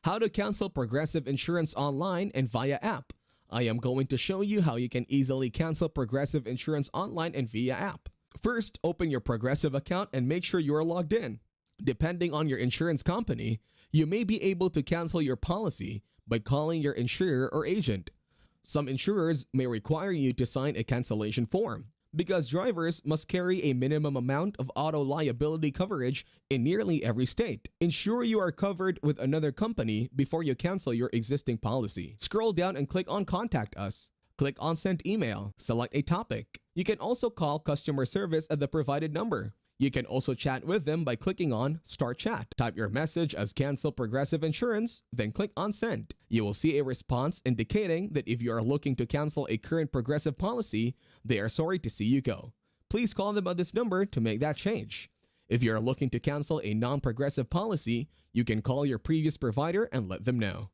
How to cancel Progressive Insurance online and via app. I am going to show you how you can easily cancel Progressive Insurance online and via app. First, open your Progressive account and make sure you are logged in. Depending on your insurance company, you may be able to cancel your policy by calling your insurer or agent. Some insurers may require you to sign a cancellation form because drivers must carry a minimum amount of auto liability coverage in nearly every state. Ensure you are covered with another company before you cancel your existing policy. Scroll down and click on Contact Us. Click on Send Email. Select a topic. You can also call customer service at the provided number. You can also chat with them by clicking on Start Chat. Type your message as Cancel Progressive Insurance, then click on Send. You will see a response indicating that if you are looking to cancel a current Progressive policy, they are sorry to see you go. Please call them at this number to make that change. If you are looking to cancel a non-Progressive policy, you can call your previous provider and let them know.